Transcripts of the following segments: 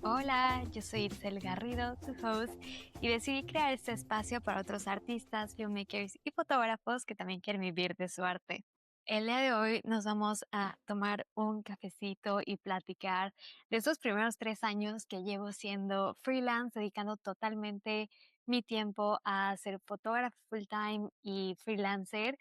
Hola, yo soy Itzel Garrido, tu host, y decidí crear este espacio para otros artistas, filmmakers y fotógrafos que también quieren vivir de su arte. El día de hoy nos vamos a tomar un cafecito y platicar de esos primeros 3 años que llevo siendo freelance, dedicando totalmente mi tiempo a ser fotógrafo full time y freelancer.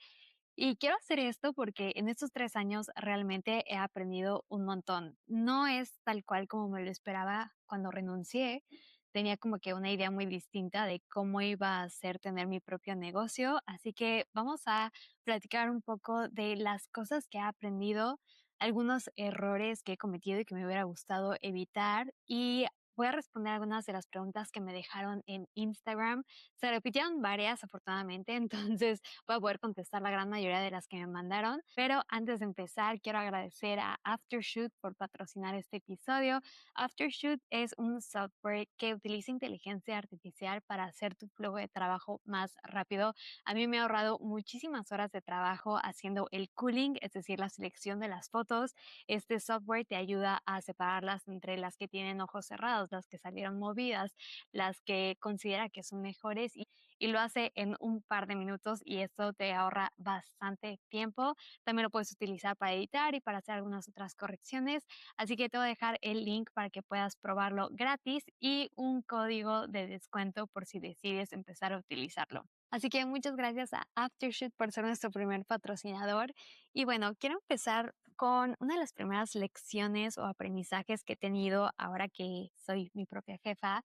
Y quiero hacer esto porque en estos 3 años realmente he aprendido un montón. No es tal cual como me lo esperaba cuando renuncié. Tenía como que una idea muy distinta de cómo iba a ser tener mi propio negocio, así que vamos a platicar un poco de las cosas que he aprendido, algunos errores que he cometido y que me hubiera gustado evitar, y voy a responder algunas de las preguntas que me dejaron en Instagram. Se repitieron varias, afortunadamente, entonces voy a poder contestar la gran mayoría de las que me mandaron. Pero antes de empezar, quiero agradecer a Aftershoot por patrocinar este episodio. Aftershoot es un software que utiliza inteligencia artificial para hacer tu flujo de trabajo más rápido. A mí me ha ahorrado muchísimas horas de trabajo haciendo el culling, es decir, la selección de las fotos. Este software te ayuda a separarlas entre las que tienen ojos cerrados, las que salieron movidas, las que considera que son mejores y lo hace en un par de minutos y esto te ahorra bastante tiempo. También lo puedes utilizar para editar y para hacer algunas otras correcciones. Así que te voy a dejar el link para que puedas probarlo gratis y un código de descuento por si decides empezar a utilizarlo. Así que muchas gracias a Aftershoot por ser nuestro primer patrocinador. Y bueno, quiero empezar con una de las primeras lecciones o aprendizajes que he tenido ahora que soy mi propia jefa.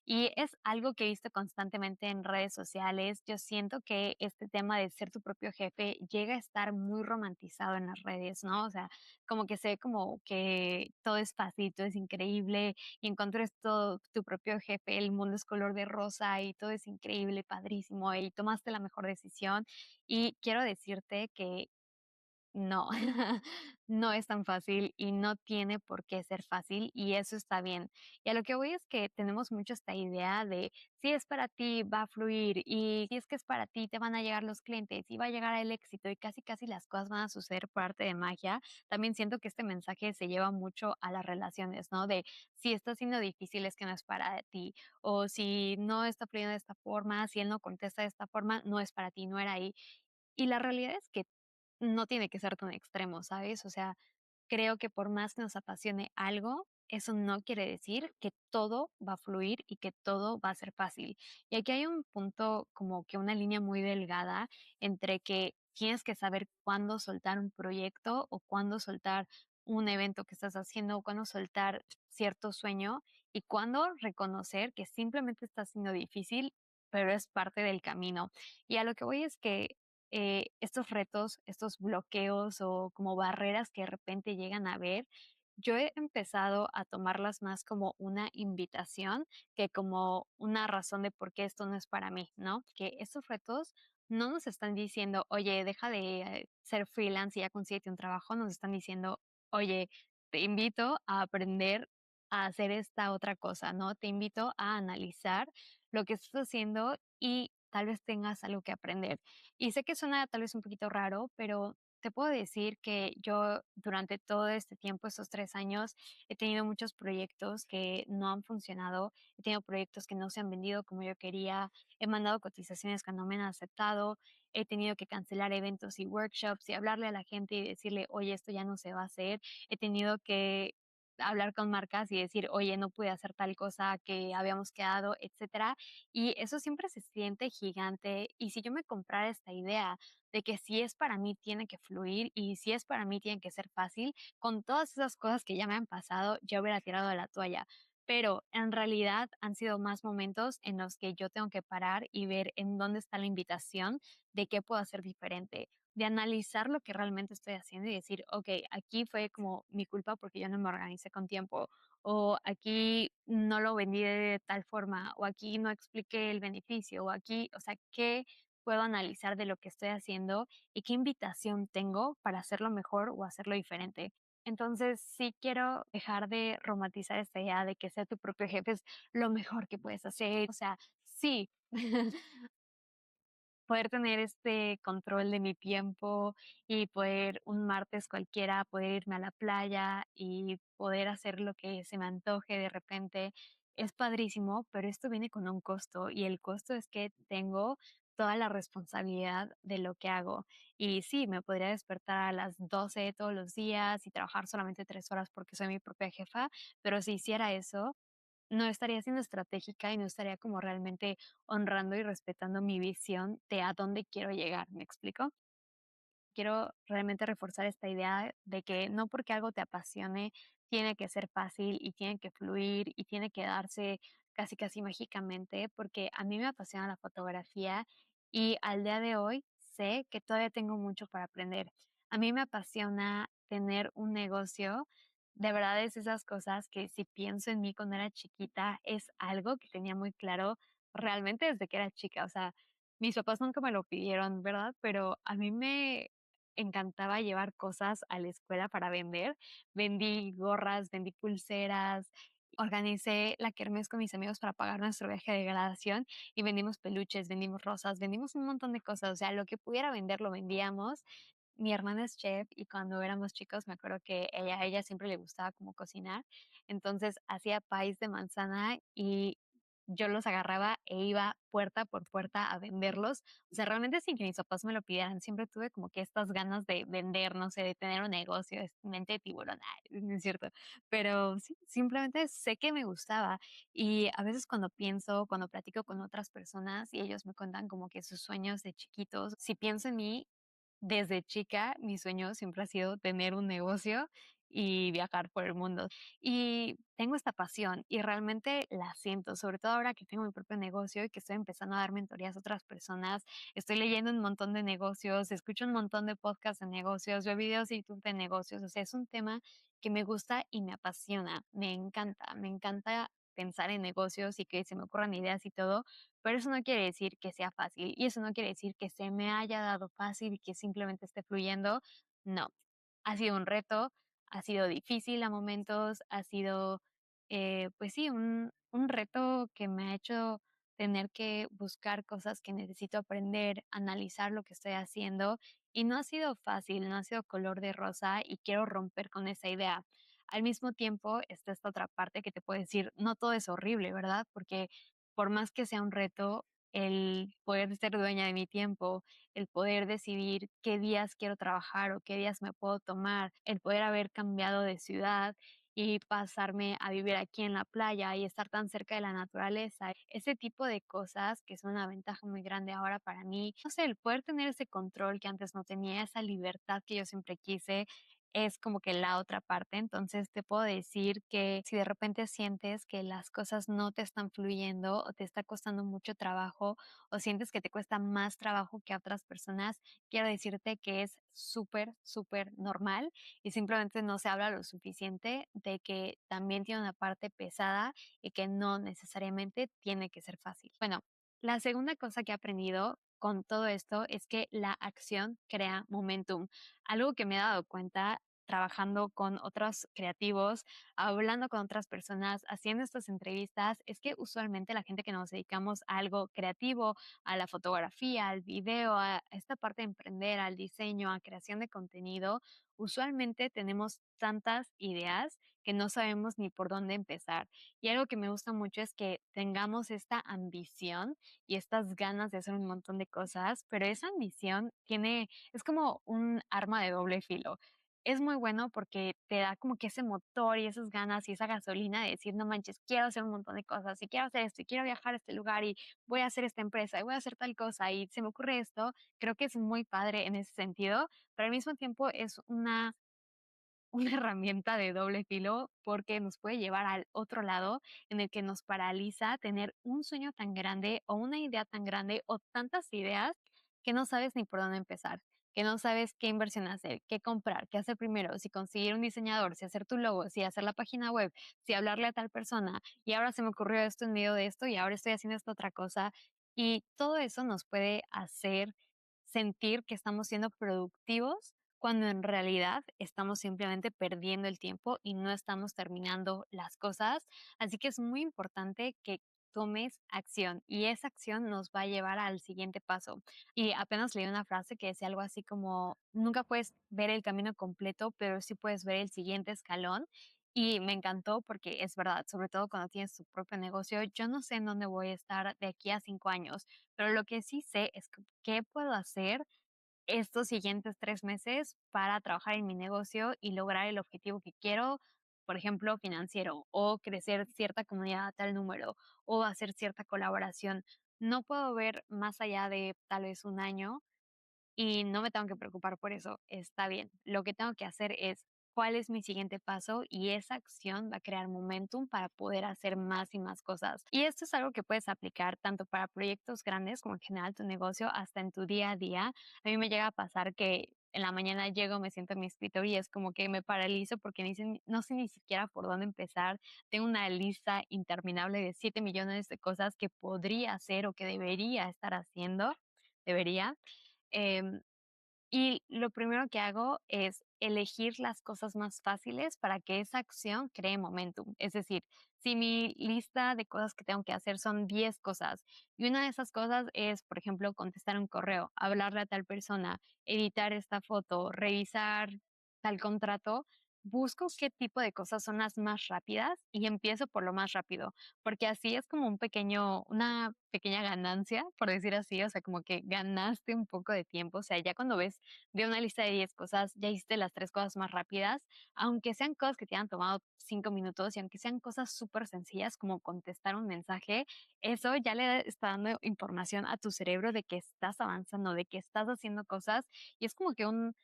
Y es algo que he visto constantemente en redes sociales. Yo siento que este tema de ser tu propio jefe llega a estar muy romantizado en las redes, ¿no? O sea, como que se ve como que todo es fácil, todo es increíble y en cuanto eres todo tu propio jefe, el mundo es color de rosa y todo es increíble, padrísimo y tomaste la mejor decisión. Y quiero decirte que no, no es tan fácil y no tiene por qué ser fácil y eso está bien. Y a lo que voy es que tenemos mucho esta idea de si es para ti va a fluir y si es que es para ti te van a llegar los clientes y va a llegar el éxito y casi casi las cosas van a suceder por arte de magia. También siento que este mensaje se lleva mucho a las relaciones, ¿no? De si está siendo difícil es que no es para ti o si no está fluyendo de esta forma, si él no contesta de esta forma, no es para ti, no era ahí. Y la realidad es que no tiene que ser tan extremo, ¿sabes? O sea, creo que por más que nos apasione algo, eso no quiere decir que todo va a fluir y que todo va a ser fácil. Y aquí hay un punto, como que una línea muy delgada entre que tienes que saber cuándo soltar un proyecto o cuándo soltar un evento que estás haciendo o cuándo soltar cierto sueño y cuándo reconocer que simplemente está siendo difícil, pero es parte del camino. Y a lo que voy es que estos retos, estos bloqueos o como barreras que de repente llegan a ver, yo he empezado a tomarlas más como una invitación que como una razón de por qué esto no es para mí, ¿no? Que estos retos no nos están diciendo, oye, deja de ser freelance y ya consíguete un trabajo, nos están diciendo, oye, te invito a aprender a hacer esta otra cosa, ¿no? Te invito a analizar lo que estás haciendo y tal vez tengas algo que aprender. Y sé que suena tal vez un poquito raro, pero te puedo decir que yo durante todo este tiempo, estos 3 años, he tenido muchos proyectos que no han funcionado, he tenido proyectos que no se han vendido como yo quería, he mandado cotizaciones que no me han aceptado, he tenido que cancelar eventos y workshops y hablarle a la gente y decirle, oye, esto ya no se va a hacer, he tenido que hablar con marcas y decir, oye, no pude hacer tal cosa que habíamos quedado, etcétera. Y eso siempre se siente gigante. Y si yo me comprara esta idea de que si es para mí tiene que fluir y si es para mí tiene que ser fácil, con todas esas cosas que ya me han pasado, yo hubiera tirado de la toalla. Pero en realidad han sido más momentos en los que yo tengo que parar y ver en dónde está la invitación de qué puedo hacer diferente, de analizar lo que realmente estoy haciendo y decir, ok, aquí fue como mi culpa porque yo no me organicé con tiempo o aquí no lo vendí de tal forma, o aquí no expliqué el beneficio, o aquí, o sea, ¿qué puedo analizar de lo que estoy haciendo y qué invitación tengo para hacerlo mejor o hacerlo diferente? Entonces, sí quiero dejar de romantizar esta idea de que ser tu propio jefe es lo mejor que puedes hacer. O sea, sí, poder tener este control de mi tiempo y poder un martes cualquiera poder irme a la playa y poder hacer lo que se me antoje de repente es padrísimo, pero esto viene con un costo y el costo es que tengo toda la responsabilidad de lo que hago. Y sí, me podría despertar a las 12 todos los días y trabajar solamente 3 horas porque soy mi propia jefa, pero si hiciera eso, no estaría siendo estratégica y no estaría como realmente honrando y respetando mi visión de a dónde quiero llegar, ¿me explico? Quiero realmente reforzar esta idea de que no porque algo te apasione tiene que ser fácil y tiene que fluir y tiene que darse casi casi mágicamente, porque a mí me apasiona la fotografía y al día de hoy sé que todavía tengo mucho para aprender. A mí me apasiona tener un negocio. De verdad es esas cosas que si pienso en mí cuando era chiquita es algo que tenía muy claro realmente desde que era chica. O sea, mis papás nunca me lo pidieron, ¿verdad? Pero a mí me encantaba llevar cosas a la escuela para vender. Vendí gorras, vendí pulseras, organicé la kermés con mis amigos para pagar nuestro viaje de graduación y vendimos peluches, vendimos rosas, vendimos un montón de cosas. O sea, lo que pudiera vender lo vendíamos. Mi hermana es chef y cuando éramos chicos me acuerdo que a ella siempre le gustaba como cocinar. Entonces hacía país de manzana y yo los agarraba e iba puerta por puerta a venderlos, o sea, realmente sin que mis papás me lo pidieran, siempre tuve como que estas ganas de vender, no sé, de tener un negocio, es mente de tiburón, ay, no es cierto, pero sí, simplemente sé que me gustaba y a veces cuando pienso, cuando platico con otras personas y ellos me cuentan como que sus sueños de chiquitos, si pienso en mí, desde chica, mi sueño siempre ha sido tener un negocio y viajar por el mundo. Y tengo esta pasión y realmente la siento, sobre todo ahora que tengo mi propio negocio y que estoy empezando a dar mentorías a otras personas. Estoy leyendo un montón de negocios, escucho un montón de podcasts de negocios, veo videos de YouTube de negocios. O sea, es un tema que me gusta y me apasiona, me encanta, me encanta pensar en negocios y que se me ocurran ideas y todo, pero eso no quiere decir que sea fácil y eso no quiere decir que se me haya dado fácil y que simplemente esté fluyendo. No, ha sido un reto, ha sido difícil a momentos, ha sido, pues sí, un reto que me ha hecho tener que buscar cosas que necesito aprender, analizar lo que estoy haciendo y no ha sido fácil, no ha sido color de rosa y quiero romper con esa idea. Al mismo tiempo está esta otra parte que te puede decir, no todo es horrible, ¿verdad? Porque por más que sea un reto, el poder ser dueña de mi tiempo, el poder decidir qué días quiero trabajar o qué días me puedo tomar, el poder haber cambiado de ciudad y pasarme a vivir aquí en la playa y estar tan cerca de la naturaleza, ese tipo de cosas que son una ventaja muy grande ahora para mí. No sé, el poder tener ese control que antes no tenía, esa libertad que yo siempre quise, es como que la otra parte. Entonces te puedo decir que si de repente sientes que las cosas no te están fluyendo o te está costando mucho trabajo o sientes que te cuesta más trabajo que a otras personas, quiero decirte que es súper, súper normal y simplemente no se habla lo suficiente de que también tiene una parte pesada y que no necesariamente tiene que ser fácil. Bueno, la segunda cosa que he aprendido con todo esto es que la acción crea momentum. Algo que me he dado cuenta trabajando con otros creativos, hablando con otras personas, haciendo estas entrevistas, es que usualmente la gente que nos dedicamos a algo creativo, a la fotografía, al video, a esta parte de emprender, al diseño, a creación de contenido, usualmente tenemos tantas ideas que no sabemos ni por dónde empezar. Y algo que me gusta mucho es que tengamos esta ambición y estas ganas de hacer un montón de cosas, pero esa ambición es como un arma de doble filo. Es muy bueno porque te da como que ese motor y esas ganas y esa gasolina de decir, no manches, quiero hacer un montón de cosas y quiero hacer esto y quiero viajar a este lugar y voy a hacer esta empresa y voy a hacer tal cosa y se me ocurre esto. Creo que es muy padre en ese sentido, pero al mismo tiempo es una herramienta de doble filo porque nos puede llevar al otro lado en el que nos paraliza tener un sueño tan grande o una idea tan grande o tantas ideas que no sabes ni por dónde empezar, que no sabes qué inversión hacer, qué comprar, qué hacer primero, si conseguir un diseñador, si hacer tu logo, si hacer la página web, si hablarle a tal persona. Y ahora se me ocurrió esto en medio de esto y ahora estoy haciendo esta otra cosa. Y todo eso nos puede hacer sentir que estamos siendo productivos cuando en realidad estamos simplemente perdiendo el tiempo y no estamos terminando las cosas. Así que es muy importante que tomes acción y esa acción nos va a llevar al siguiente paso. Y apenas leí una frase que decía algo así como, nunca puedes ver el camino completo, pero sí puedes ver el siguiente escalón. Y me encantó porque es verdad, sobre todo cuando tienes tu propio negocio, yo no sé en dónde voy a estar de aquí a 5 años, pero lo que sí sé es qué puedo hacer estos siguientes 3 meses para trabajar en mi negocio y lograr el objetivo que quiero, por ejemplo, financiero, o crecer cierta comunidad a tal número, o hacer cierta colaboración. No puedo ver más allá de tal vez un año y no me tengo que preocupar por eso, está bien. Lo que tengo que hacer es cuál es mi siguiente paso y esa acción va a crear momentum para poder hacer más y más cosas. Y esto es algo que puedes aplicar tanto para proyectos grandes como en general tu negocio, hasta en tu día a día. A mí me llega a pasar que en la mañana llego, me siento en mi escritorio y es como que me paralizo porque no sé ni siquiera por dónde empezar. Tengo una lista interminable de 7 millones de cosas que podría hacer o que debería estar haciendo. Debería. Em, y lo primero que hago es elegir las cosas más fáciles para que esa acción cree momentum. Es decir, si mi lista de cosas que tengo que hacer son 10 cosas y una de esas cosas es, por ejemplo, contestar un correo, hablarle a tal persona, editar esta foto, revisar tal contrato, busco qué tipo de cosas son las más rápidas y empiezo por lo más rápido, porque así es como una pequeña ganancia, por decir así, o sea, como que ganaste un poco de tiempo, o sea, ya cuando ves de una lista de 10 cosas, ya hiciste las 3 cosas más rápidas, aunque sean cosas que te hayan tomado 5 minutos y aunque sean cosas súper sencillas como contestar un mensaje, eso ya le está dando información a tu cerebro de que estás avanzando, de que estás haciendo cosas y es como que un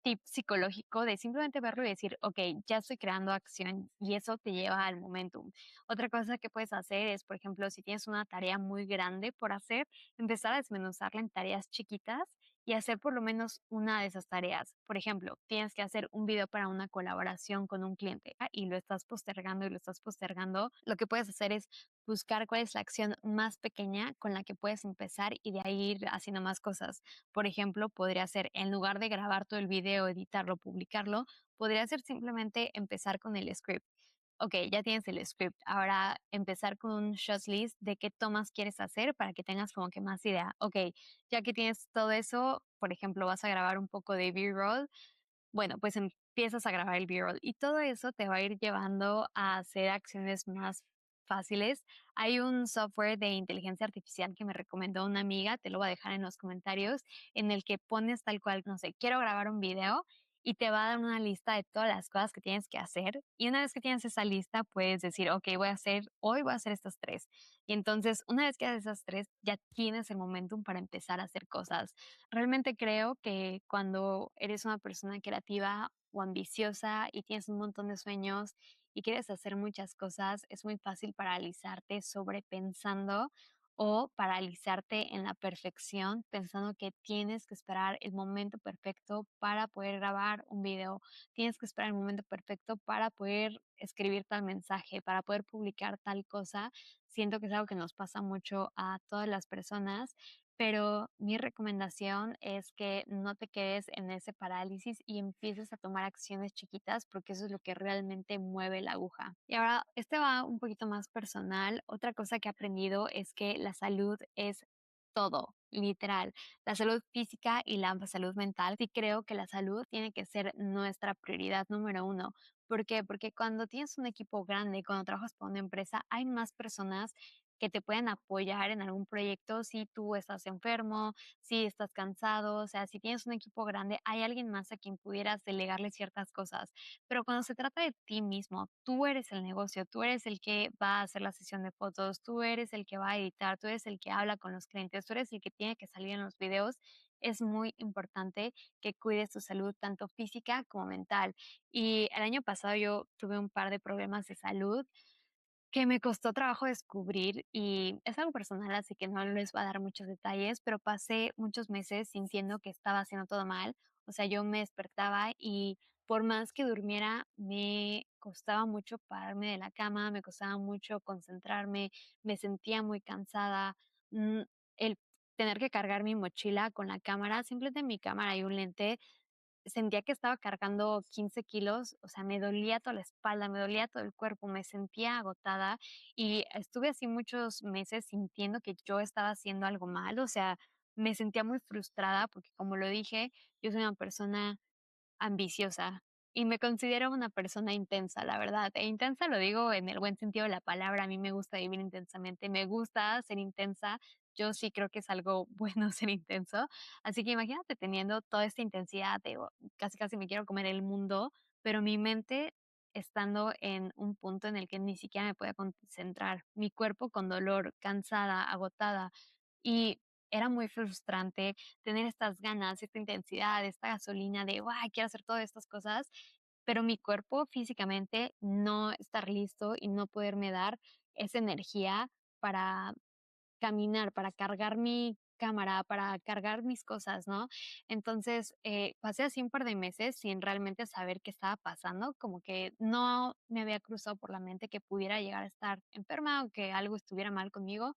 tip psicológico de simplemente verlo y decir, ok, ya estoy creando acción y eso te lleva al momentum. Otra cosa que puedes hacer es, por ejemplo, si tienes una tarea muy grande por hacer, empezar a desmenuzarla en tareas chiquitas y hacer por lo menos una de esas tareas. Por ejemplo, tienes que hacer un video para una colaboración con un cliente y lo estás postergando y lo estás postergando. Lo que puedes hacer es buscar cuál es la acción más pequeña con la que puedes empezar y de ahí ir haciendo más cosas. Por ejemplo, podría ser, en lugar de grabar todo el video, editarlo, publicarlo, podría ser simplemente empezar con el script. Ok, ya tienes el script. Ahora empezar con un shot list de qué tomas quieres hacer para que tengas como que más idea. Ok, ya que tienes todo eso, por ejemplo, vas a grabar un poco de B-roll, bueno, pues empiezas a grabar el B-roll y todo eso te va a ir llevando a hacer acciones más fáciles. Hay un software de inteligencia artificial que me recomendó una amiga, te lo voy a dejar en los comentarios, en el que pones tal cual, no sé, quiero grabar un video y te va a dar una lista de todas las cosas que tienes que hacer. Y una vez que tienes esa lista, puedes decir, ok, hoy voy a hacer estas tres. Y entonces, una vez que haces esas tres, ya tienes el momentum para empezar a hacer cosas. Realmente creo que cuando eres una persona creativa o ambiciosa y tienes un montón de sueños y quieres hacer muchas cosas, es muy fácil paralizarte sobrepensando o paralizarte en la perfección, pensando que tienes que esperar el momento perfecto para poder grabar un video, tienes que esperar el momento perfecto para poder escribir tal mensaje, para poder publicar tal cosa. Siento que es algo que nos pasa mucho a todas las personas, pero mi recomendación es que no te quedes en ese parálisis y empieces a tomar acciones chiquitas porque eso es lo que realmente mueve la aguja. Y ahora, este va un poquito más personal. Otra cosa que he aprendido es que la salud es todo, literal. La salud física y la salud mental. Sí creo que la salud tiene que ser nuestra prioridad número uno. ¿Por qué? Porque cuando tienes un equipo grande, cuando trabajas para una empresa, hay más personas que te pueden apoyar en algún proyecto si tú estás enfermo, si estás cansado, o sea, si tienes un equipo grande, hay alguien más a quien pudieras delegarle ciertas cosas. Pero cuando se trata de ti mismo, tú eres el negocio, tú eres el que va a hacer la sesión de fotos, tú eres el que va a editar, tú eres el que habla con los clientes, tú eres el que tiene que salir en los videos. Es muy importante que cuides tu salud tanto física como mental. Y el año pasado yo tuve un par de problemas de salud que me costó trabajo descubrir y es algo personal, así que no les voy a dar muchos detalles, pero pasé muchos meses sintiendo que estaba haciendo todo mal. O sea, yo me despertaba y por más que durmiera, me costaba mucho pararme de la cama, me costaba mucho concentrarme, me sentía muy cansada. mm, El tener que cargar mi mochila con la cámara, simplemente mi cámara y un lente sentía que estaba cargando 15 kilos, o sea, me dolía toda la espalda, me dolía todo el cuerpo, me sentía agotada y estuve así muchos meses sintiendo que yo estaba haciendo algo mal, o sea, me sentía muy frustrada porque como lo dije, yo soy una persona ambiciosa y me considero una persona intensa, la verdad. E intensa lo digo en el buen sentido de la palabra. A mí me gusta vivir intensamente, me gusta ser intensa. Yo sí creo que es algo bueno ser intenso. Así que imagínate teniendo toda esta intensidad de casi casi me quiero comer el mundo, pero mi mente estando en un punto en el que ni siquiera me podía concentrar, mi cuerpo con dolor, cansada, agotada. Y era muy frustrante tener estas ganas, esta intensidad, esta gasolina de, ¡ay, quiero hacer todas estas cosas! Pero mi cuerpo físicamente no estar listo y no poderme dar esa energía para caminar, para cargar mi cámara, para cargar mis cosas, ¿no? Entonces, pasé así un par de meses sin realmente saber qué estaba pasando, como que no me había cruzado por la mente que pudiera llegar a estar enferma o que algo estuviera mal conmigo.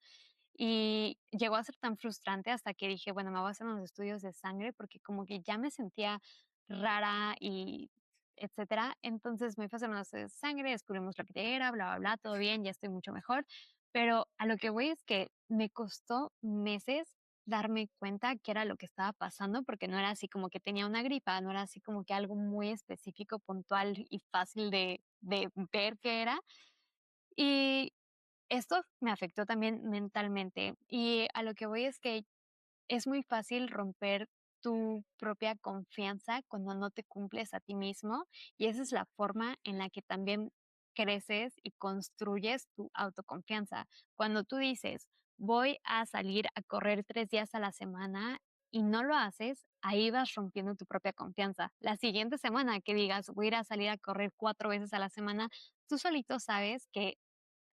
Y llegó a ser tan frustrante hasta que dije, bueno, me voy a hacer unos estudios de sangre porque como que ya me sentía rara y etcétera. Entonces me fui a hacer unos estudios de sangre, descubrimos lo que era, bla, bla, bla, todo bien, ya estoy mucho mejor. Pero a lo que voy es que me costó meses darme cuenta qué era lo que estaba pasando, porque no era así como que tenía una gripa, no era así como que algo muy específico, puntual y fácil de ver qué era. Y esto me afectó también mentalmente y a lo que voy es que es muy fácil romper tu propia confianza cuando no te cumples a ti mismo y esa es la forma en la que también creces y construyes tu autoconfianza. Cuando tú dices, voy a salir a correr 3 días a la semana y no lo haces, ahí vas rompiendo tu propia confianza. La siguiente semana que digas, voy a ir a salir a correr 4 veces a la semana, tú solito sabes que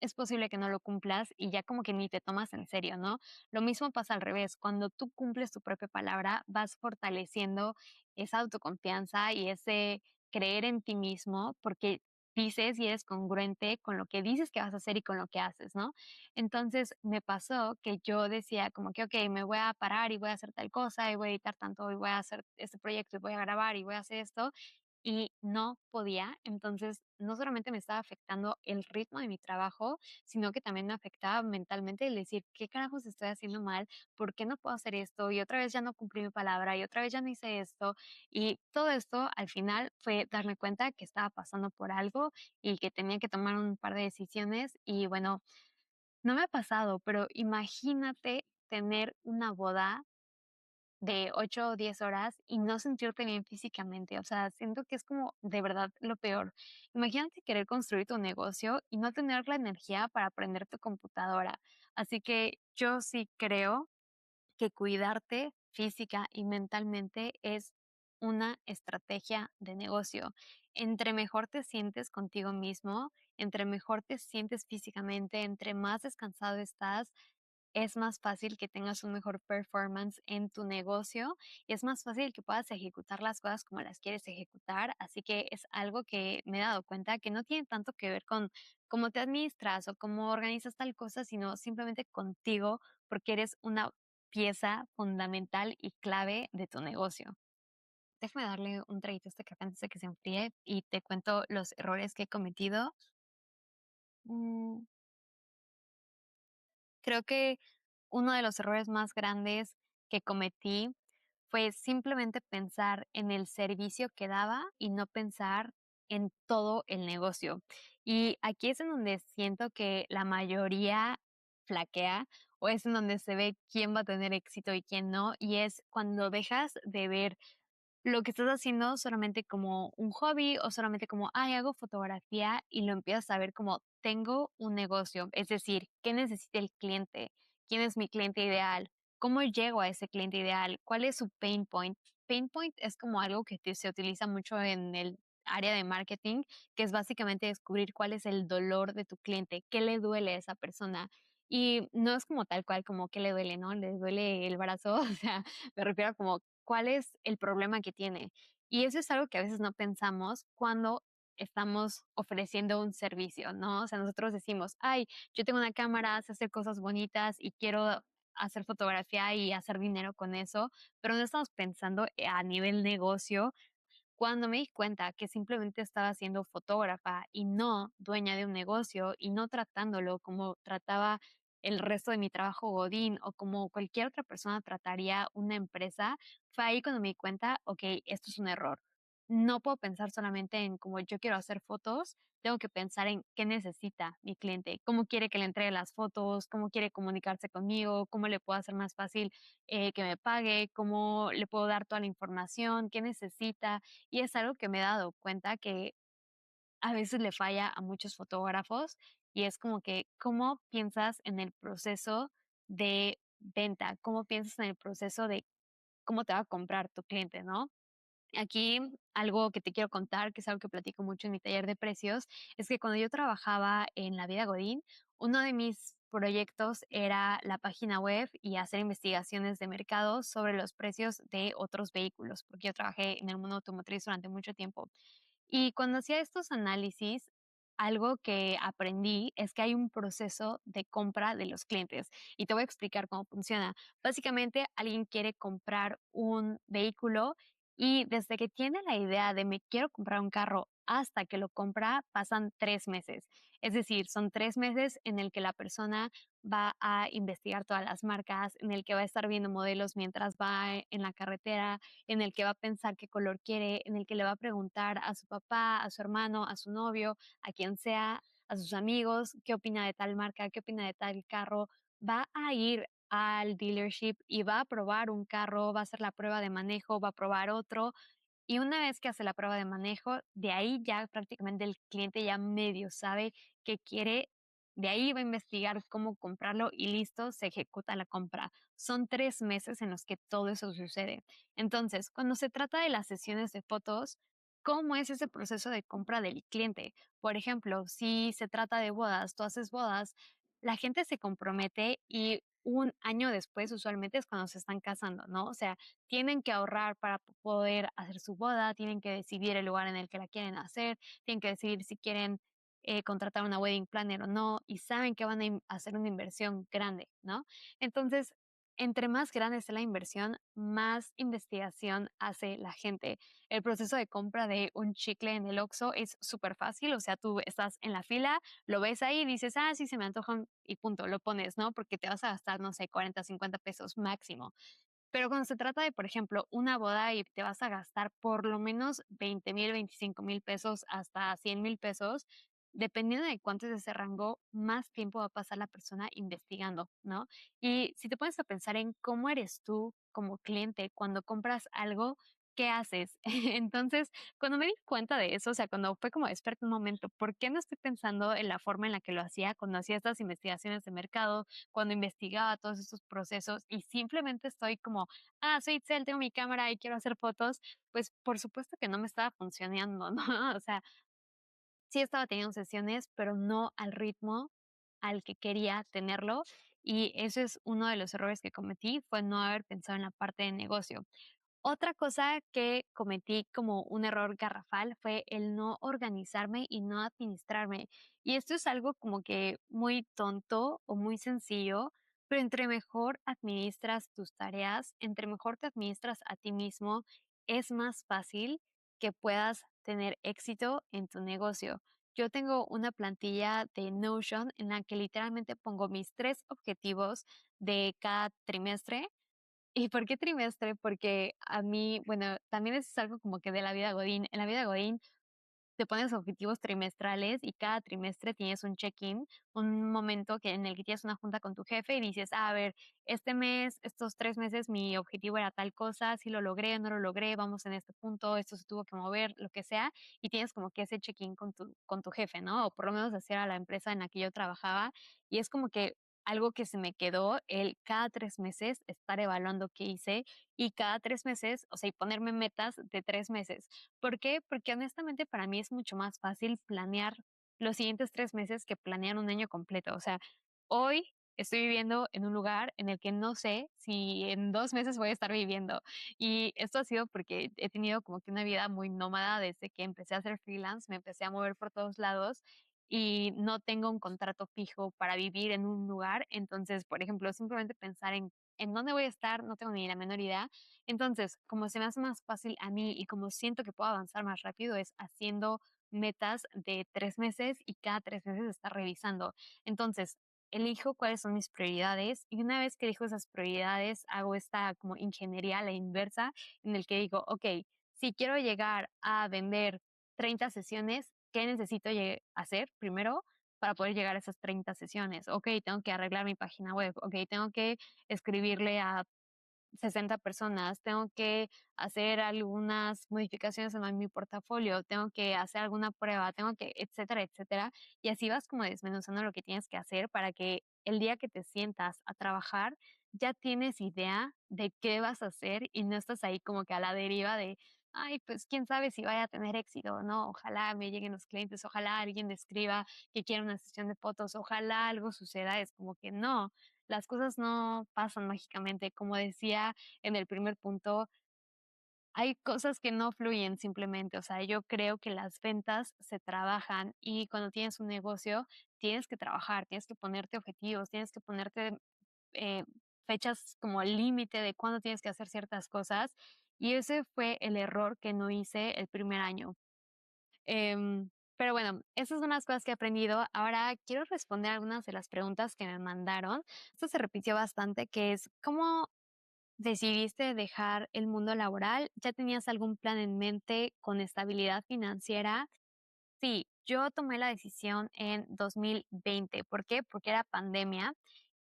es posible que no lo cumplas y ya como que ni te tomas en serio, ¿no? Lo mismo pasa al revés, cuando tú cumples tu propia palabra, vas fortaleciendo esa autoconfianza y ese creer en ti mismo porque dices y eres congruente con lo que dices que vas a hacer y con lo que haces, ¿no? Entonces me pasó que yo decía como que, ok, me voy a parar y voy a hacer tal cosa y voy a editar tanto y voy a hacer este proyecto y voy a grabar y voy a hacer esto y no podía. Entonces, no solamente me estaba afectando el ritmo de mi trabajo, sino que también me afectaba mentalmente el decir, ¿qué carajos estoy haciendo mal? ¿Por qué no puedo hacer esto? Y otra vez ya no cumplí mi palabra y otra vez ya no hice esto. Y todo esto al final fue darme cuenta que estaba pasando por algo y que tenía que tomar un par de decisiones. Y bueno, no me ha pasado, pero imagínate tener una boda de 8 o 10 horas y no sentirte bien físicamente. O sea, siento que es como de verdad lo peor. Imagínate querer construir tu negocio y no tener la energía para aprender tu computadora. Así que yo sí creo que cuidarte física y mentalmente es una estrategia de negocio. Entre mejor te sientes contigo mismo, entre mejor te sientes físicamente, entre más descansado estás, es más fácil que tengas un mejor performance en tu negocio y es más fácil que puedas ejecutar las cosas como las quieres ejecutar. Así que es algo que me he dado cuenta que no tiene tanto que ver con cómo te administras o cómo organizas tal cosa, sino simplemente contigo, porque eres una pieza fundamental y clave de tu negocio. Déjame darle un traguito a este café antes de que se enfríe y te cuento los errores que he cometido. Mm, Creo que uno de los errores más grandes que cometí fue simplemente pensar en el servicio que daba y no pensar en todo el negocio. Y aquí es en donde siento que la mayoría flaquea o es en donde se ve quién va a tener éxito y quién no, y es cuando dejas de ver lo que estás haciendo solamente como un hobby o solamente como, ay, hago fotografía y lo empiezas a ver como tengo un negocio, es decir, ¿qué necesita el cliente? ¿Quién es mi cliente ideal? ¿Cómo llego a ese cliente ideal? ¿Cuál es su pain point? Pain point es como algo que se utiliza mucho en el área de marketing, que es básicamente descubrir cuál es el dolor de tu cliente, qué le duele a esa persona. Y no es como tal cual, como que le duele, ¿no? Le duele el brazo, o sea, me refiero a como cuál es el problema que tiene. Y eso es algo que a veces no pensamos cuando estamos ofreciendo un servicio, ¿no? O sea, nosotros decimos, ay, yo tengo una cámara, sé hacer cosas bonitas y quiero hacer fotografía y hacer dinero con eso, pero no estamos pensando a nivel negocio Cuando me di cuenta que simplemente estaba siendo fotógrafa y no dueña de un negocio y no tratándolo como trataba el resto de mi trabajo godín o como cualquier otra persona trataría una empresa, fue ahí cuando me di cuenta, ok, esto es un error. No puedo pensar solamente en cómo yo quiero hacer fotos, tengo que pensar en qué necesita mi cliente, cómo quiere que le entregue las fotos, cómo quiere comunicarse conmigo, cómo le puedo hacer más fácil que me pague, cómo le puedo dar toda la información, qué necesita. Y es algo que me he dado cuenta que a veces le falla a muchos fotógrafos y es como que, ¿cómo piensas en el proceso de venta? ¿Cómo piensas en el proceso de cómo te va a comprar tu cliente, no? Aquí algo que te quiero contar, que es algo que platico mucho en mi taller de precios, es que cuando yo trabajaba en la vida Godín, uno de mis proyectos era la página web y hacer investigaciones de mercado sobre los precios de otros vehículos, porque yo trabajé en el mundo automotriz durante mucho tiempo. Y cuando hacía estos análisis, algo que aprendí es que hay un proceso de compra de los clientes y te voy a explicar cómo funciona. Básicamente, alguien quiere comprar un vehículo y desde que tiene la idea de me quiero comprar un carro hasta que lo compra, pasan 3 meses. Es decir, son 3 meses en el que la persona va a investigar todas las marcas, en el que va a estar viendo modelos mientras va en la carretera, en el que va a pensar qué color quiere, en el que le va a preguntar a su papá, a su hermano, a su novio, a quien sea, a sus amigos, qué opina de tal marca, qué opina de tal carro. Va a ir al dealership y va a probar un carro, va a hacer la prueba de manejo, va a probar otro y una vez que hace la prueba de manejo, de ahí ya prácticamente el cliente ya medio sabe qué quiere, de ahí va a investigar cómo comprarlo y listo, se ejecuta la compra. Son 3 meses en los que todo eso sucede. Entonces, cuando se trata de las sesiones de fotos, ¿cómo es ese proceso de compra del cliente? Por ejemplo, si se trata de bodas, tú haces bodas, la gente se compromete y un año después usualmente es cuando se están casando, ¿no? O sea, tienen que ahorrar para poder hacer su boda, tienen que decidir el lugar en el que la quieren hacer, tienen que decidir si quieren contratar una wedding planner o no, y saben que van a hacer una inversión grande, ¿no? Entonces, entre más grande sea la inversión, más investigación hace la gente. El proceso de compra de un chicle en el Oxxo es súper fácil, o sea, tú estás en la fila, lo ves ahí y dices, ah, sí, se me antojan y punto, lo pones, ¿no? Porque te vas a gastar, no sé, 40, 50 pesos máximo. Pero cuando se trata de, por ejemplo, una boda y te vas a gastar por lo menos 20,000, 25,000 pesos hasta 100,000 pesos, dependiendo de cuánto es ese rango, más tiempo va a pasar la persona investigando, ¿no? Y si te pones a pensar en cómo eres tú como cliente cuando compras algo, ¿qué haces? Entonces, cuando me di cuenta de eso, o sea, cuando fue como despertar un momento, ¿por qué no estoy pensando en la forma en la que lo hacía cuando hacía estas investigaciones de mercado, cuando investigaba todos estos procesos y simplemente estoy como, ah, soy Itzel, tengo mi cámara y quiero hacer fotos, pues por supuesto que no me estaba funcionando, ¿no? O sea, sí estaba teniendo sesiones, pero no al ritmo al que quería tenerlo. Y eso es uno de los errores que cometí, fue no haber pensado en la parte de negocio. Otra cosa que cometí como un error garrafal fue el no organizarme y no administrarme. Y esto es algo como que muy tonto o muy sencillo, pero entre mejor administras tus tareas, entre mejor te administras a ti mismo, es más fácil que puedas tener éxito en tu negocio. Yo tengo una plantilla de Notion en la que literalmente pongo mis 3 objetivos de cada trimestre. ¿Y por qué trimestre? Porque a mí, bueno, también eso es algo como que de la vida Godín. En la vida Godín te pones objetivos trimestrales y cada trimestre tienes un check-in, un momento en el que tienes una junta con tu jefe y dices, "Ah, a ver, este mes, estos 3 meses, mi objetivo era tal cosa, si lo logré, no lo logré, vamos en este punto, esto se tuvo que mover, lo que sea, y tienes como que ese check-in con tu jefe, ¿no? O por lo menos así era la empresa en la que yo trabajaba, y es como que algo que se me quedó, el cada 3 meses estar evaluando qué hice y cada 3 meses, o sea, y ponerme metas de 3 meses. ¿Por qué? Porque honestamente para mí es mucho más fácil planear los siguientes 3 meses que planear un año completo. O sea, hoy estoy viviendo en un lugar en el que no sé si en 2 meses voy a estar viviendo. Y esto ha sido porque he tenido como que una vida muy nómada desde que empecé a hacer freelance, me empecé a mover por todos lados y no tengo un contrato fijo para vivir en un lugar. Entonces, por ejemplo, simplemente pensar en en dónde voy a estar, no tengo ni la menor idea. Entonces, como se me hace más fácil a mí y como siento que puedo avanzar más rápido, es haciendo metas de 3 meses y cada 3 meses estar revisando. Entonces, elijo cuáles son mis prioridades y una vez que elijo esas prioridades, hago esta como ingeniería a la inversa en el que digo, ok, si quiero llegar a vender 30 sesiones, ¿qué necesito hacer primero para poder llegar a esas 30 sesiones? Ok, tengo que arreglar mi página web, ok, tengo que escribirle a 60 personas, tengo que hacer algunas modificaciones en mi portafolio, tengo que hacer alguna prueba, tengo que, etcétera, etcétera. Y así vas como desmenuzando lo que tienes que hacer para que el día que te sientas a trabajar ya tienes idea de qué vas a hacer y no estás ahí como que a la deriva de, ay, pues quién sabe si vaya a tener éxito, ¿no? Ojalá me lleguen los clientes, ojalá alguien me escriba que quiera una sesión de fotos, ojalá algo suceda. Es como que no, las cosas no pasan mágicamente. Como decía en el primer punto, hay cosas que no fluyen simplemente. O sea, yo creo que las ventas se trabajan y cuando tienes un negocio tienes que trabajar, tienes que ponerte objetivos, tienes que ponerte eh, fechas como límite de cuándo tienes que hacer ciertas cosas. Y ese fue el error que no hice el primer año. Pero bueno, esas son las cosas que he aprendido. Ahora quiero responder algunas de las preguntas que me mandaron. Esto se repitió bastante, que es, ¿cómo decidiste dejar el mundo laboral? ¿Ya tenías algún plan en mente con estabilidad financiera? Sí, yo tomé la decisión en 2020. ¿Por qué? Porque era pandemia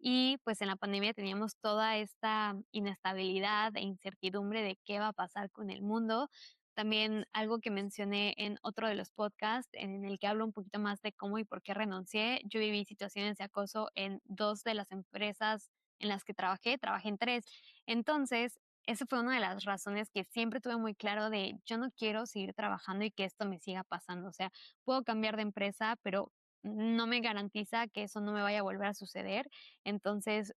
y pues en la pandemia teníamos toda esta inestabilidad e incertidumbre de qué va a pasar con el mundo. También algo que mencioné en otro de los podcasts en el que hablo un poquito más de cómo y por qué renuncié. Yo viví situaciones de acoso en dos de las empresas en las que trabajé en tres. Entonces, esa fue una de las razones que siempre tuve muy claro de yo no quiero seguir trabajando y que esto me siga pasando. O sea, puedo cambiar de empresa, pero no me garantiza que eso no me vaya a volver a suceder. Entonces,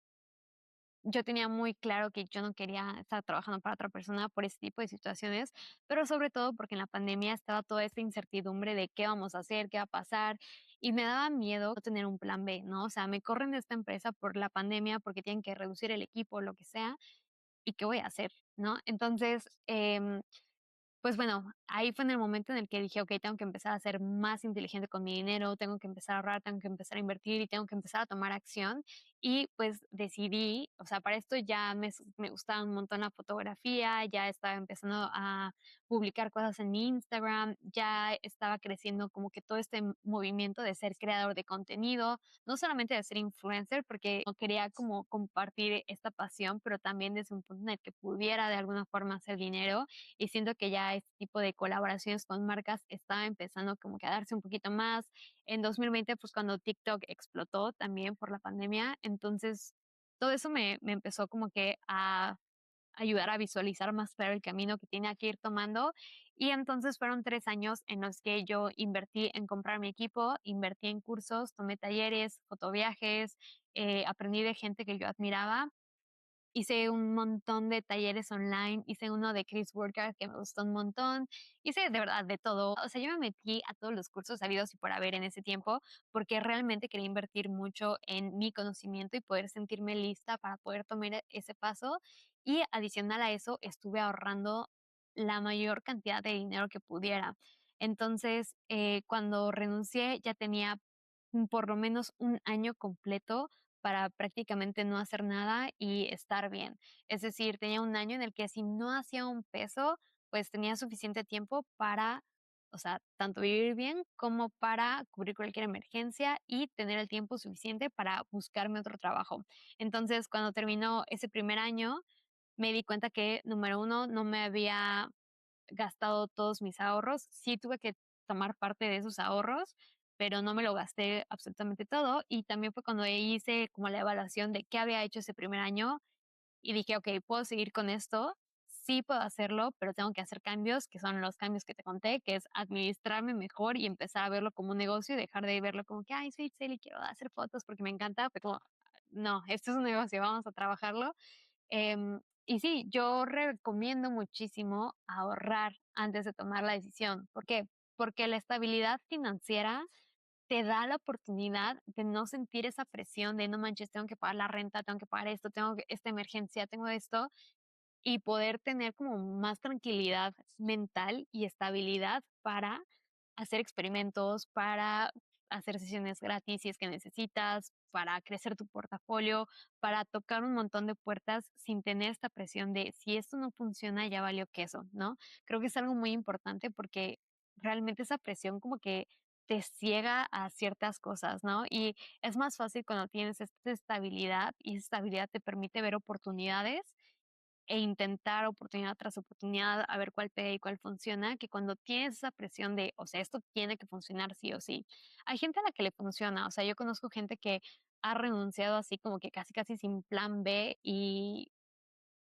yo tenía muy claro que yo no quería estar trabajando para otra persona por ese tipo de situaciones, pero sobre todo porque en la pandemia estaba toda esta incertidumbre de qué vamos a hacer, qué va a pasar, y me daba miedo no tener un plan B, ¿no? O sea, me corren de esta empresa por la pandemia porque tienen que reducir el equipo, lo que sea, ¿y qué voy a hacer? ¿No? Entonces, pues bueno, ahí fue en el momento en el que dije, okey, tengo que empezar a ser más inteligente con mi dinero, tengo que empezar a ahorrar, tengo que empezar a invertir y tengo que empezar a tomar acción. Y, pues, decidí, o sea, para esto ya me gustaba un montón la fotografía, ya estaba empezando a publicar cosas en mi Instagram, ya estaba creciendo como que todo este movimiento de ser creador de contenido, no solamente de ser influencer, porque no quería como compartir esta pasión, pero también desde un punto en el que pudiera de alguna forma hacer dinero y siento que ya este tipo de colaboraciones con marcas estaba empezando como que a darse un poquito más. En 2020, pues cuando TikTok explotó también por la pandemia, entonces todo eso me empezó como que a ayudar a visualizar más claro el camino que tenía que ir tomando. Y entonces fueron 3 años en los que yo invertí en comprar mi equipo, invertí en cursos, tomé talleres, fotoviajes, aprendí de gente que yo admiraba. Hice un montón de talleres online, hice uno de Chris Workout que me gustó un montón, hice de verdad de todo. O sea, yo me metí a todos los cursos habidos y por haber en ese tiempo, porque realmente quería invertir mucho en mi conocimiento y poder sentirme lista para poder tomar ese paso. Y adicional a eso, estuve ahorrando la mayor cantidad de dinero que pudiera. Entonces, cuando renuncié, ya tenía por lo menos un año completo para prácticamente no hacer nada y estar bien. Es decir, tenía un año en el que si no hacía un peso, pues tenía suficiente tiempo para, o sea, tanto vivir bien como para cubrir cualquier emergencia y tener el tiempo suficiente para buscarme otro trabajo. Entonces, cuando terminó ese primer año, me di cuenta que, número uno, no me había gastado todos mis ahorros. Sí tuve que tomar parte de esos ahorros, pero no me lo gasté absolutamente todo. Y también fue cuando hice como la evaluación de qué había hecho ese primer año y dije, ok, puedo seguir con esto. Sí puedo hacerlo, pero tengo que hacer cambios, que son los cambios que te conté, que es administrarme mejor y empezar a verlo como un negocio y dejar de verlo como que, ay, soy Itzel y quiero hacer fotos porque me encanta. Fue como, no, esto es un negocio, vamos a trabajarlo. Y sí, yo recomiendo muchísimo ahorrar antes de tomar la decisión. ¿Por qué? Porque la estabilidad financiera te da la oportunidad de no sentir esa presión de no manches, tengo que pagar la renta, tengo que pagar esto, esta emergencia, tengo esto, y poder tener como más tranquilidad mental y estabilidad para hacer experimentos, para hacer sesiones gratis si es que necesitas, para crecer tu portafolio, para tocar un montón de puertas sin tener esta presión de si esto no funciona, ya valió queso, ¿no? Creo que es algo muy importante porque realmente esa presión como que te ciega a ciertas cosas, ¿no? Y es más fácil cuando tienes esta estabilidad y esa estabilidad te permite ver oportunidades e intentar oportunidad tras oportunidad a ver cuál pega y cuál funciona, que cuando tienes esa presión de, o sea, esto tiene que funcionar sí o sí. Hay gente a la que le funciona, o sea, yo conozco gente que ha renunciado así como que casi casi sin plan B y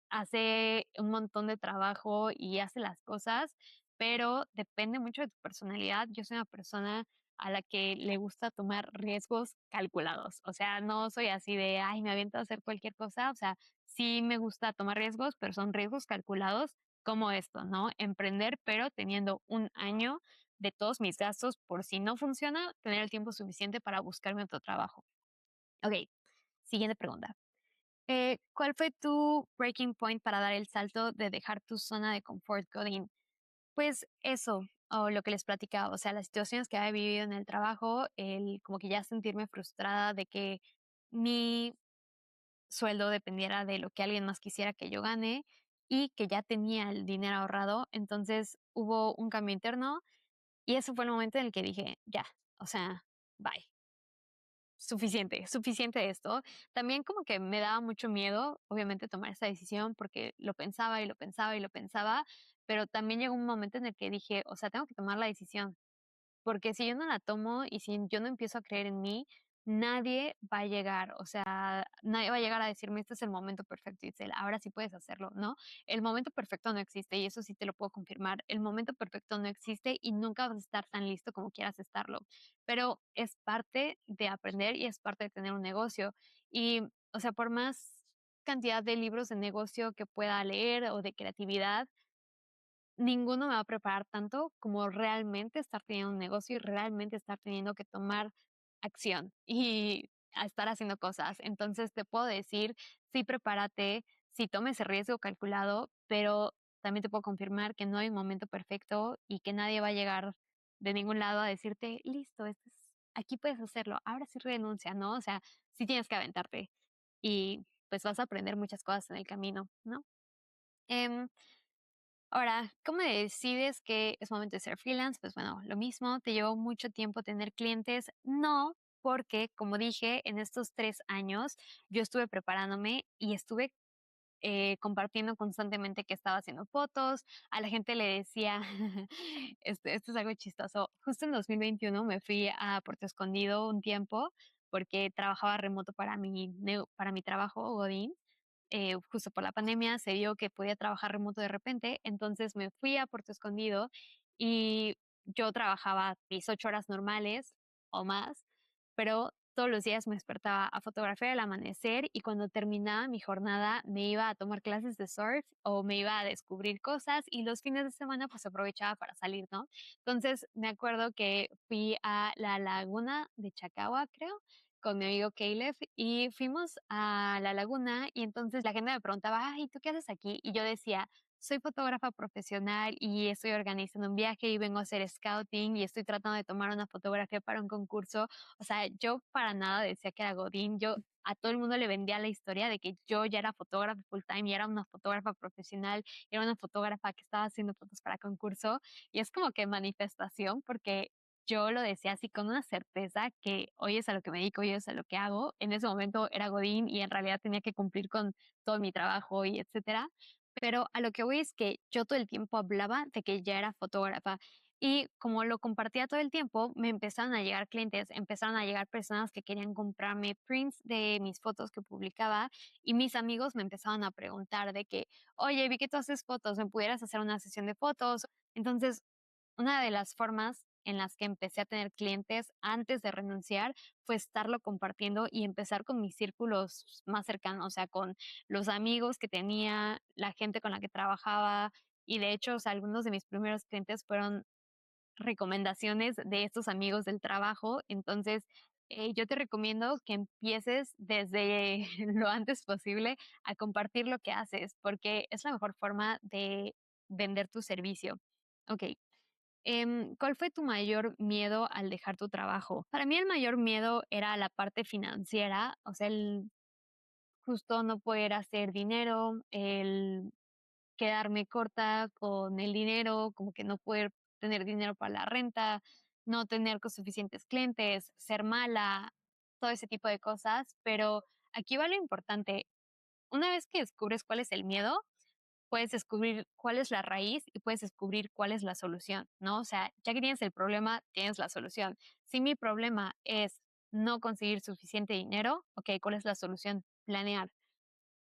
hace un montón de trabajo y hace las cosas, pero depende mucho de tu personalidad. Yo soy una persona a la que le gusta tomar riesgos calculados. O sea, no soy así de, ay, me aviento a hacer cualquier cosa. O sea, sí me gusta tomar riesgos, pero son riesgos calculados como esto, ¿no? Emprender, pero teniendo un año de todos mis gastos por si no funciona, tener el tiempo suficiente para buscarme otro trabajo. Ok, siguiente pregunta. ¿Cuál fue tu breaking point para dar el salto de dejar tu zona de confort, Godín? Pues eso, o lo que les platicaba, o sea, las situaciones que había vivido en el trabajo, el como que ya sentirme frustrada de que mi sueldo dependiera de lo que alguien más quisiera que yo gane y que ya tenía el dinero ahorrado. Entonces hubo un cambio interno y ese fue el momento en el que dije, ya, o sea, bye. Suficiente, suficiente de esto. También como que me daba mucho miedo, obviamente, tomar esa decisión porque lo pensaba y lo pensaba y lo pensaba, pero también llegó un momento en el que dije, o sea, tengo que tomar la decisión. Porque si yo no la tomo y si yo no empiezo a creer en mí, nadie va a llegar, o sea, nadie va a llegar a decirme, este es el momento perfecto, Itzel, ahora sí puedes hacerlo, ¿no? El momento perfecto no existe y eso sí te lo puedo confirmar. El momento perfecto no existe y nunca vas a estar tan listo como quieras estarlo, pero es parte de aprender y es parte de tener un negocio. Y, o sea, por más cantidad de libros de negocio que pueda leer o de creatividad, ninguno me va a preparar tanto como realmente estar teniendo un negocio y realmente estar teniendo que tomar acción y a estar haciendo cosas. Entonces te puedo decir, sí, prepárate, sí, tome ese riesgo calculado, pero también te puedo confirmar que no hay un momento perfecto y que nadie va a llegar de ningún lado a decirte, listo, aquí puedes hacerlo, ahora sí renuncia, ¿no? O sea, sí tienes que aventarte y pues vas a aprender muchas cosas en el camino, ¿no? Em, Ahora, ¿cómo decides que es momento de ser freelance? Pues bueno, lo mismo, te llevó mucho tiempo tener clientes. No, porque como dije, en estos 3 años yo estuve preparándome y estuve compartiendo constantemente que estaba haciendo fotos. A la gente le decía, esto es algo chistoso. Justo en 2021 me fui a Puerto Escondido un tiempo porque trabajaba remoto para mi trabajo, Godín. Justo por la pandemia se dio que podía trabajar remoto de repente, entonces me fui a Puerto Escondido y yo trabajaba mis 8 horas normales o más, pero todos los días me despertaba a fotografiar el amanecer y cuando terminaba mi jornada me iba a tomar clases de surf o me iba a descubrir cosas y los fines de semana pues aprovechaba para salir, ¿no? Entonces me acuerdo que fui a la laguna de Chacagua, creo, con mi amigo Caleb y fuimos a la laguna y entonces la gente me preguntaba, ay, ¿tú qué haces aquí? Y yo decía, soy fotógrafa profesional y estoy organizando un viaje y vengo a hacer scouting y estoy tratando de tomar una fotografía para un concurso. O sea, yo para nada decía que era Godín, yo a todo el mundo le vendía la historia de que yo ya era fotógrafa full time y era una fotógrafa profesional, era una fotógrafa que estaba haciendo fotos para concurso y es como que manifestación porque yo lo decía así con una certeza que hoy es a lo que me dedico, hoy es a lo que hago. En ese momento era Godín y en realidad tenía que cumplir con todo mi trabajo y etcétera. Pero a lo que voy es que yo todo el tiempo hablaba de que ya era fotógrafa y como lo compartía todo el tiempo, me empezaron a llegar clientes, empezaron a llegar personas que querían comprarme prints de mis fotos que publicaba y mis amigos me empezaban a preguntar de que, oye, vi que tú haces fotos, ¿me pudieras hacer una sesión de fotos? Entonces, una de las formas en las que empecé a tener clientes antes de renunciar fue estarlo compartiendo y empezar con mis círculos más cercanos, o sea, con los amigos que tenía, la gente con la que trabajaba y de hecho, o sea, algunos de mis primeros clientes fueron recomendaciones de estos amigos del trabajo. Entonces, yo te recomiendo que empieces desde lo antes posible a compartir lo que haces, porque es la mejor forma de vender tu servicio. Ok, ¿cuál fue tu mayor miedo al dejar tu trabajo? Para mí el mayor miedo era la parte financiera, o sea, el justo no poder hacer dinero, el quedarme corta con el dinero, como que no poder tener dinero para la renta, no tener suficientes clientes, ser mala, todo ese tipo de cosas. Pero aquí va lo importante. Una vez que descubres cuál es el miedo, puedes descubrir cuál es la raíz y puedes descubrir cuál es la solución, ¿no? O sea, ya que tienes el problema, tienes la solución. Si mi problema es no conseguir suficiente dinero, ok, ¿cuál es la solución? Planear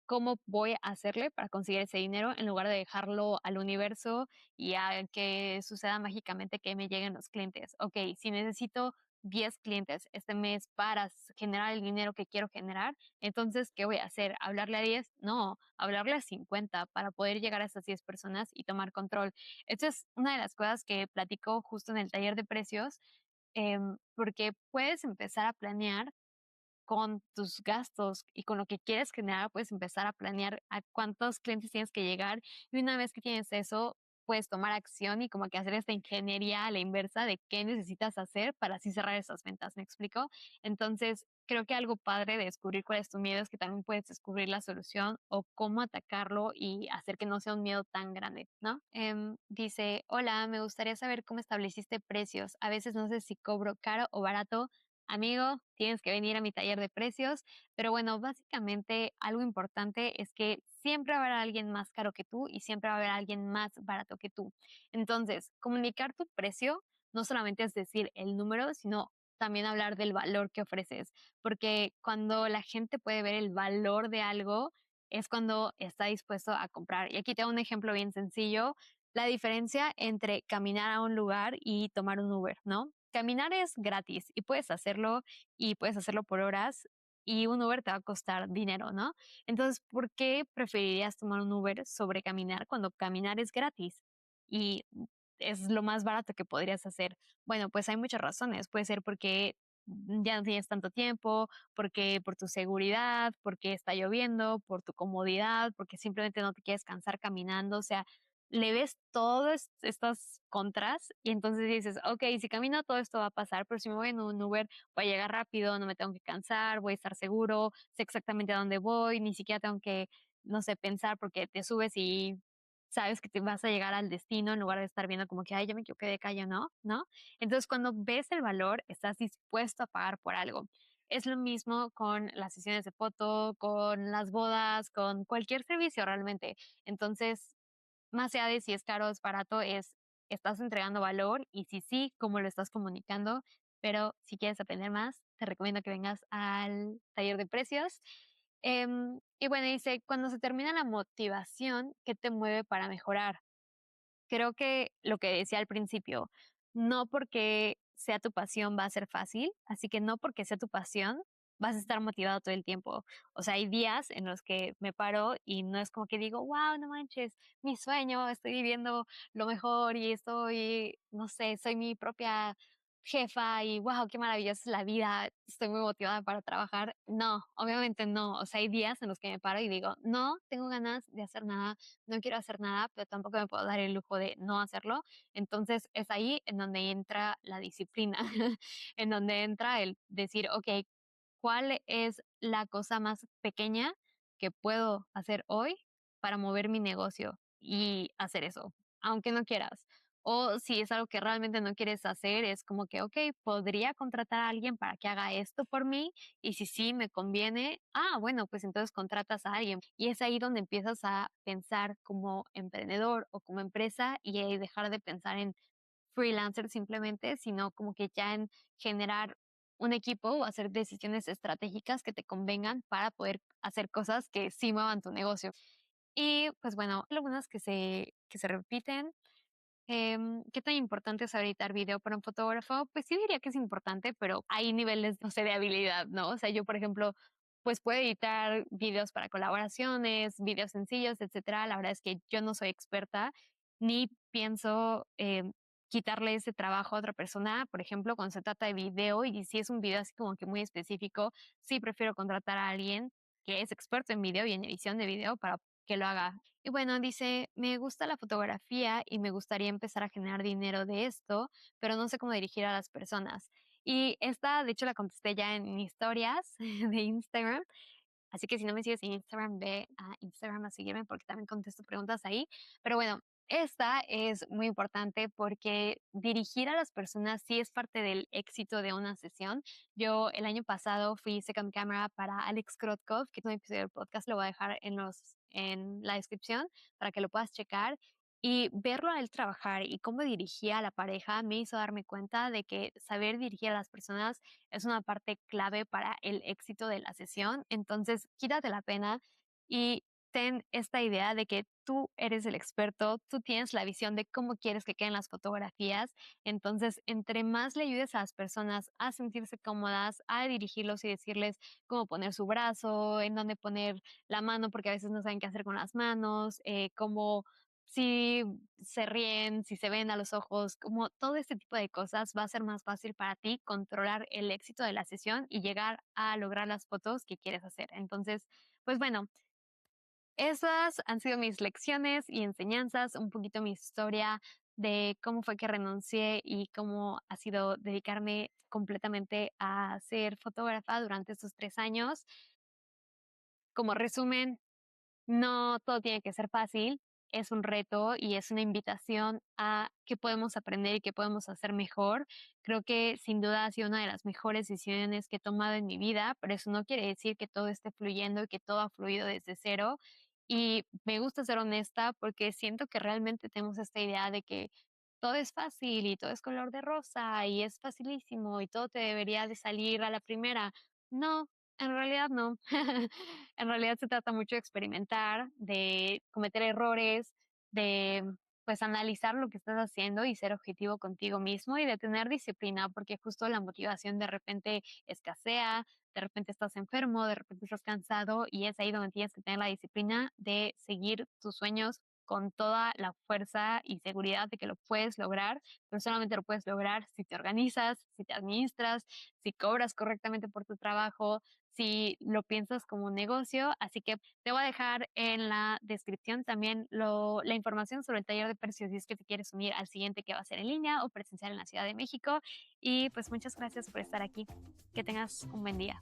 cómo voy a hacerle para conseguir ese dinero en lugar de dejarlo al universo y a que suceda mágicamente que me lleguen los clientes. Ok, si necesito 10 clientes este mes para generar el dinero que quiero generar, entonces, ¿qué voy a hacer? ¿Hablarle a 10? No, hablarle a 50 para poder llegar a esas 10 personas y tomar control. Esto es una de las cosas que platico justo en el taller de precios, porque puedes empezar a planear con tus gastos y con lo que quieres generar, puedes empezar a planear a cuántos clientes tienes que llegar y una vez que tienes eso, puedes tomar acción y como que hacer esta ingeniería a la inversa de qué necesitas hacer para así cerrar esas ventas, ¿me explico? Entonces, creo que algo padre de descubrir cuál es tu miedo es que también puedes descubrir la solución o cómo atacarlo y hacer que no sea un miedo tan grande, ¿no? Dice, hola, me gustaría saber cómo estableciste precios. A veces no sé si cobro caro o barato. Amigo, tienes que venir a mi taller de precios, pero bueno, básicamente algo importante es que siempre va a haber alguien más caro que tú y siempre va a haber alguien más barato que tú. Entonces, comunicar tu precio no solamente es decir el número, sino también hablar del valor que ofreces, porque cuando la gente puede ver el valor de algo, es cuando está dispuesto a comprar. Y aquí te doy un ejemplo bien sencillo, la diferencia entre caminar a un lugar y tomar un Uber, ¿no? Caminar es gratis y puedes hacerlo por horas y un Uber te va a costar dinero, ¿no? Entonces, ¿por qué preferirías tomar un Uber sobre caminar cuando caminar es gratis y es lo más barato que podrías hacer? Bueno, pues hay muchas razones. Puede ser porque ya no tienes tanto tiempo, porque por tu seguridad, porque está lloviendo, por tu comodidad, porque simplemente no te quieres cansar caminando. O sea, le ves todos estos contras y entonces dices, ok, si camino todo esto va a pasar, pero si me voy en un Uber voy a llegar rápido, no me tengo que cansar, voy a estar seguro, sé exactamente a dónde voy, ni siquiera tengo que, no sé, pensar porque te subes y sabes que te vas a llegar al destino en lugar de estar viendo como que, ay, ya me equivoqué de calle, ¿no? ¿No? Entonces, cuando ves el valor, estás dispuesto a pagar por algo. Es lo mismo con las sesiones de foto, con las bodas, con cualquier servicio realmente. Entonces, más allá de si es caro o es barato, estás entregando valor y si sí, cómo lo estás comunicando. Pero si quieres aprender más, te recomiendo que vengas al taller de precios. Y bueno, dice, cuando se termina la motivación, ¿qué te mueve para mejorar? Creo que lo que decía al principio, no porque sea tu pasión va a ser fácil, así que no porque sea tu pasión vas a estar motivado todo el tiempo. O sea, hay días en los que me paro y no es como que digo, wow, no manches, mi sueño, estoy viviendo lo mejor y estoy, no sé, soy mi propia jefa y wow, qué maravillosa es la vida, estoy muy motivada para trabajar. No, obviamente no. O sea, hay días en los que me paro y digo, no tengo ganas de hacer nada, no quiero hacer nada, pero tampoco me puedo dar el lujo de no hacerlo. Entonces es ahí en donde entra la disciplina, en donde entra el decir, ok, ¿cuál es la cosa más pequeña que puedo hacer hoy para mover mi negocio y hacer eso, aunque no quieras? O si es algo que realmente no quieres hacer, es como que, ok, podría contratar a alguien para que haga esto por mí y si sí me conviene, bueno, pues entonces contratas a alguien. Y es ahí donde empiezas a pensar como emprendedor o como empresa y dejar de pensar en freelancer simplemente, sino como que ya en generar un equipo o hacer decisiones estratégicas que te convengan para poder hacer cosas que sí muevan tu negocio. Y pues bueno, algunas que se repiten. ¿Qué tan importante es editar video para un fotógrafo? Pues sí diría que es importante, pero hay niveles, no sé, de habilidad, ¿no? O sea, yo, por ejemplo, pues puedo editar videos para colaboraciones, videos sencillos, etcétera. La verdad es que yo no soy experta, ni pienso quitarle ese trabajo a otra persona, por ejemplo, cuando se trata de video y si es un video así como que muy específico, sí prefiero contratar a alguien que es experto en video y en edición de video para que lo haga. Y bueno, dice, me gusta la fotografía y me gustaría empezar a generar dinero de esto, pero no sé cómo dirigir a las personas. Y esta, de hecho, la contesté ya en historias de Instagram. Así que si no me sigues en Instagram, ve a Instagram a seguirme porque también contesto preguntas ahí. Pero bueno, esta es muy importante porque dirigir a las personas sí es parte del éxito de una sesión. Yo el año pasado fui second camera para Alex Krotkov, que es un episodio del podcast, lo voy a dejar en la descripción para que lo puedas checar. Y verlo a él trabajar y cómo dirigía a la pareja me hizo darme cuenta de que saber dirigir a las personas es una parte clave para el éxito de la sesión. Entonces, quítate la pena y ten esta idea de que tú eres el experto, tú tienes la visión de cómo quieres que queden las fotografías. Entonces, entre más le ayudes a las personas a sentirse cómodas, a dirigirlos y decirles cómo poner su brazo, en dónde poner la mano, porque a veces no saben qué hacer con las manos, cómo si se ríen, si se ven a los ojos, como todo este tipo de cosas va a ser más fácil para ti controlar el éxito de la sesión y llegar a lograr las fotos que quieres hacer. Entonces, pues bueno, esas han sido mis lecciones y enseñanzas, un poquito mi historia de cómo fue que renuncié y cómo ha sido dedicarme completamente a ser fotógrafa durante estos 3 años. Como resumen, no todo tiene que ser fácil, es un reto y es una invitación a qué podemos aprender y qué podemos hacer mejor. Creo que sin duda ha sido una de las mejores decisiones que he tomado en mi vida, pero eso no quiere decir que todo esté fluyendo y que todo ha fluido desde cero. Y me gusta ser honesta porque siento que realmente tenemos esta idea de que todo es fácil y todo es color de rosa y es facilísimo y todo te debería de salir a la primera. No, en realidad no. En realidad se trata mucho de experimentar, de cometer errores, de pues analizar lo que estás haciendo y ser objetivo contigo mismo y de tener disciplina, porque justo la motivación de repente escasea, de repente estás enfermo, de repente estás cansado y es ahí donde tienes que tener la disciplina de seguir tus sueños con toda la fuerza y seguridad de que lo puedes lograr, pero solamente lo puedes lograr si te organizas, si te administras, si cobras correctamente por tu trabajo, si lo piensas como un negocio. Así que te voy a dejar en la descripción también la información sobre el taller de precios si es que te quieres unir al siguiente que va a ser en línea o presencial en la Ciudad de México. Y pues muchas gracias por estar aquí. Que tengas un buen día.